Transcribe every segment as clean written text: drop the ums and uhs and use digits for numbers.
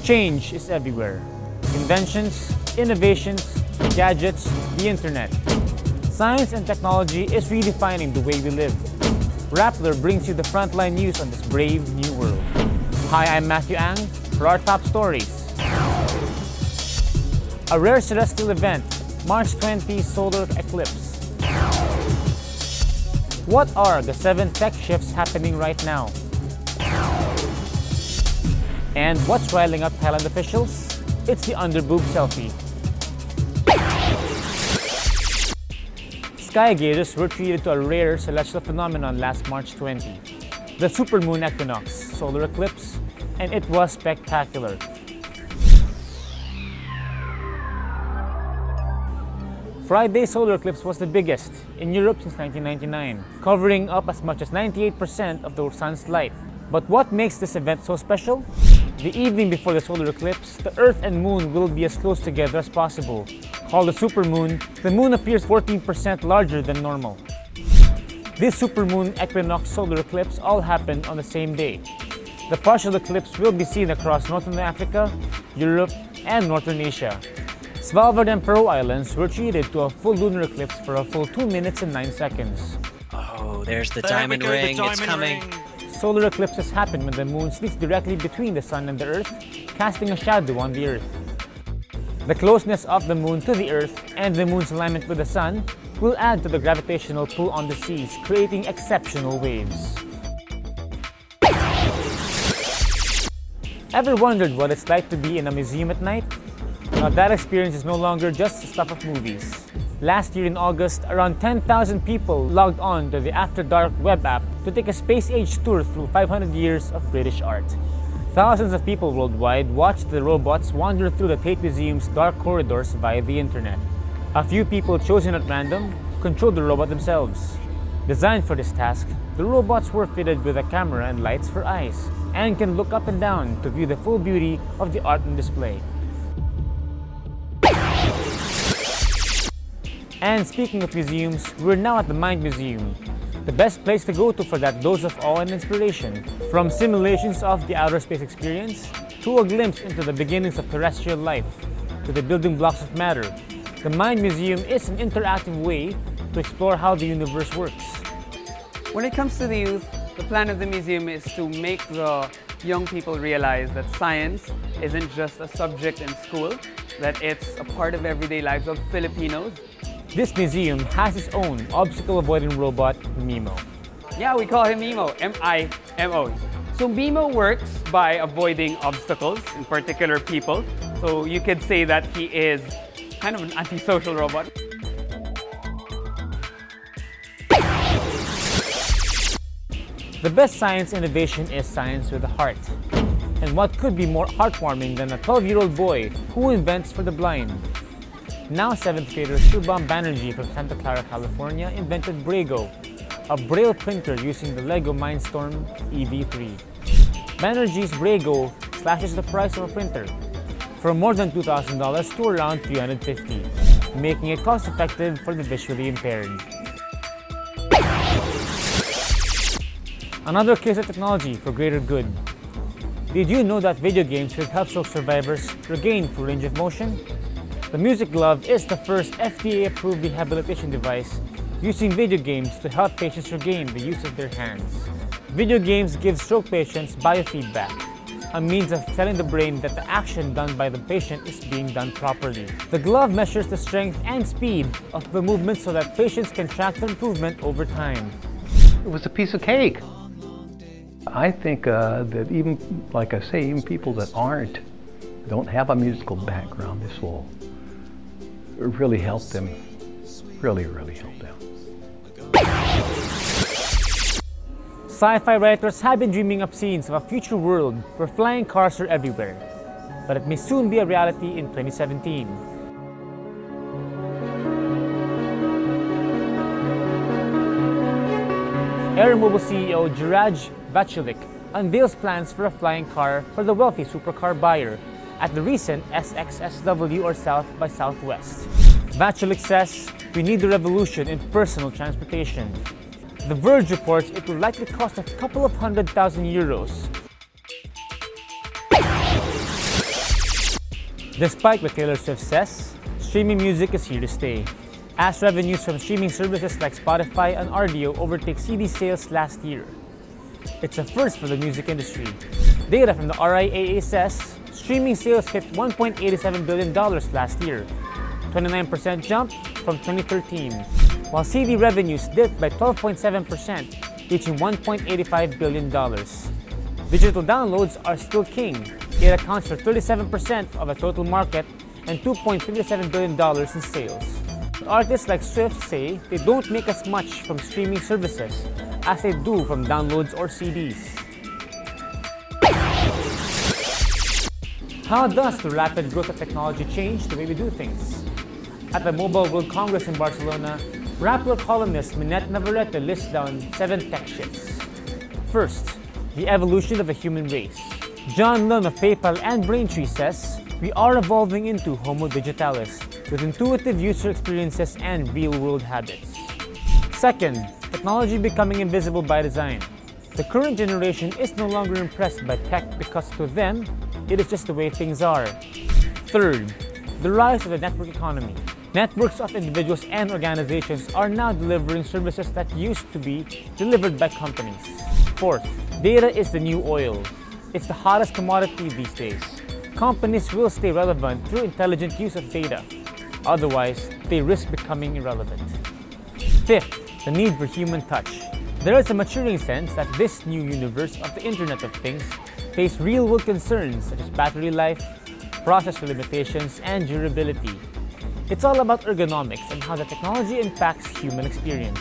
Change is everywhere. Inventions, innovations, gadgets, the internet. Science and technology is redefining the way we live. Rappler brings you the frontline news on this brave new world. Hi, I'm Matthew Ang for our top stories. A rare celestial event, March 20 solar eclipse. What are the 7 tech shifts happening right now? And what's riling up Thailand officials? It's the underboob selfie. Sky gazers were treated to a rare celestial phenomenon last March 20, the supermoon equinox solar eclipse, and it was spectacular. Friday's solar eclipse was the biggest in Europe since 1999, covering up as much as 98% of the sun's light. But what makes this event so special? The evening before the solar eclipse, the Earth and Moon will be as close together as possible. Called a supermoon, the Moon appears 14% larger than normal. This supermoon equinox solar eclipse all happened on the same day. The partial eclipse will be seen across Northern Africa, Europe, and Northern Asia. Svalbard and Pearl Islands were treated to a full lunar eclipse for a full 2 minutes and 9 seconds. Oh, there's the diamond ring, it's coming. Solar eclipses happen when the moon sits directly between the sun and the earth, casting a shadow on the earth. The closeness of the moon to the earth and the moon's alignment with the sun will add to the gravitational pull on the seas, creating exceptional waves. Ever wondered what it's like to be in a museum at night? Now that experience is no longer just the stuff of movies. Last year in August, around 10,000 people logged on to the After Dark web app to take a space-age tour through 500 years of British art. Thousands of people worldwide watched the robots wander through the Tate Museum's dark corridors via the internet. A few people chosen at random controlled the robot themselves. Designed for this task, the robots were fitted with a camera and lights for eyes, and can look up and down to view the full beauty of the art on display. And speaking of museums, we're now at the Mind Museum, the best place to go to for that dose of awe and inspiration. From simulations of the outer space experience, to a glimpse into the beginnings of terrestrial life, to the building blocks of matter, the Mind Museum is an interactive way to explore how the universe works. When it comes to the youth, the plan of the museum is to make the young people realize that science isn't just a subject in school, that it's a part of everyday lives of Filipinos. This museum has its own obstacle-avoiding robot, Mimo. Yeah, we call him Mimo, M-I-M-O. So Mimo works by avoiding obstacles, in particular people. So you could say that he is kind of an antisocial robot. The best science innovation is science with a heart. And what could be more heartwarming than a 12-year-old boy who invents for the blind? Now 7th grader Shubham Banerjee from Santa Clara, California invented Brago, a braille printer using the Lego Mindstorm EV3. Banerjee's Brago slashes the price of a printer from more than $2,000 to around $350, making it cost-effective for the visually impaired. Another case of technology for greater good. Did you know that video games could help stroke survivors regain full range of motion? The Music Glove is the first FDA-approved rehabilitation device using video games to help patients regain the use of their hands. Video games give stroke patients biofeedback, a means of telling the brain that the action done by the patient is being done properly. The glove measures the strength and speed of the movement so that patients can track the improvement over time. It was a piece of cake. I think that even, like I say, even people that don't have a musical background, this will really help them, really help them. Sci-fi writers have been dreaming up scenes of a future world where flying cars are everywhere, but it may soon be a reality in 2017. Airmobile CEO Jiraj Vachilik unveils plans for a flying car for the wealthy supercar buyer at the recent SXSW or South by Southwest. Vachilik says, "We need a revolution in personal transportation." The Verge reports it will likely cost a couple of €100,000. Despite what Taylor Swift says, streaming music is here to stay, as revenues from streaming services like Spotify and Rdio overtake CD sales last year. It's a first for the music industry. Data from the RIAA says streaming sales hit $1.87 billion last year, 29% jump from 2013, while CD revenues dipped by 12.7%, reaching $1.85 billion. Digital downloads are still king. It accounts for 37% of the total market and $2.57 billion in sales. Artists like Swift say they don't make as much from streaming services as they do from downloads or CDs. How does the rapid growth of technology change the way we do things? At the Mobile World Congress in Barcelona, Rappler columnist Minette Navarrete lists down 7 tech shifts. First, the evolution of the human race. John Lund of PayPal and Braintree says, we are evolving into Homo digitalis with intuitive user experiences and real-world habits. Second, technology becoming invisible by design. The current generation is no longer impressed by tech because to them, it is just the way things are. Third, the rise of the network economy. Networks of individuals and organizations are now delivering services that used to be delivered by companies. Fourth, data is the new oil. It's the hottest commodity these days. Companies will stay relevant through intelligent use of data. Otherwise, they risk becoming irrelevant. Fifth, the need for human touch. There is a maturing sense that this new universe of the Internet of Things face real-world concerns such as battery life, processor limitations, and durability. It's all about ergonomics and how the technology impacts human experience.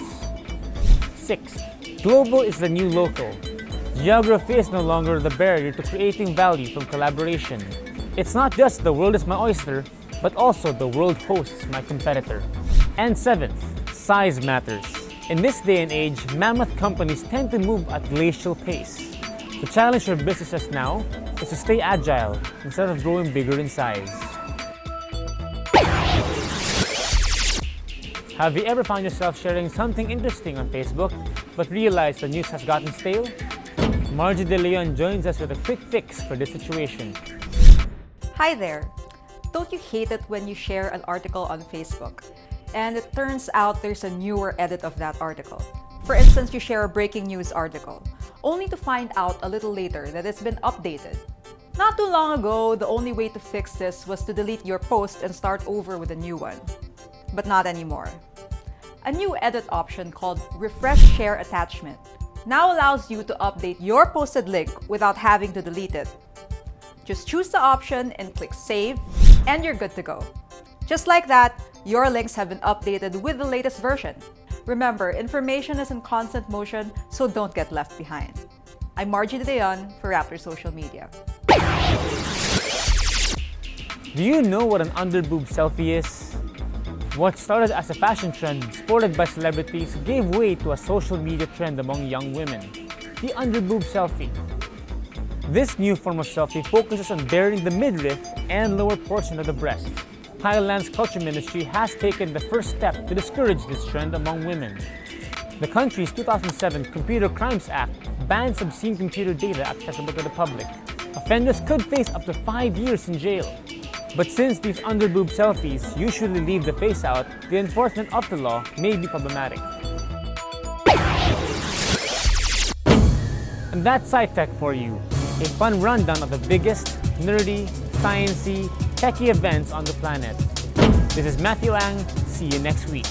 Sixth, global is the new local. Geography is no longer the barrier to creating value from collaboration. It's not just the world is my oyster, but also the world hosts my competitor. And seventh, size matters. In this day and age, mammoth companies tend to move at glacial pace. The challenge for businesses now is to stay agile instead of growing bigger in size. Have you ever found yourself sharing something interesting on Facebook, but realized the news has gotten stale? Margie De Leon joins us with a quick fix for this situation. Hi there! Don't you hate it when you share an article on Facebook, and it turns out there's a newer edit of that article? For instance, you share a breaking news article, only to find out a little later that it's been updated. Not too long ago, the only way to fix this was to delete your post and start over with a new one. But not anymore. A new edit option called Refresh Share Attachment now allows you to update your posted link without having to delete it. Just choose the option and click Save, and you're good to go. Just like that, your links have been updated with the latest version. Remember, information is in constant motion, so don't get left behind. I'm Margie De Leon for Rappler Social Media. Do you know what an underboob selfie is? What started as a fashion trend sported by celebrities gave way to a social media trend among young women, the underboob selfie. This new form of selfie focuses on baring the midriff and lower portion of the breast. Thailand's culture ministry has taken the first step to discourage this trend among women. The country's 2007 Computer Crimes Act bans obscene computer data accessible to the public. Offenders could face up to 5 years in jail. But since these underboob selfies usually leave the face out, the enforcement of the law may be problematic. And that's SciTech4u, a fun rundown of the biggest, nerdy, sciencey, techie events on the planet. This is Matthew Lang. See you next week.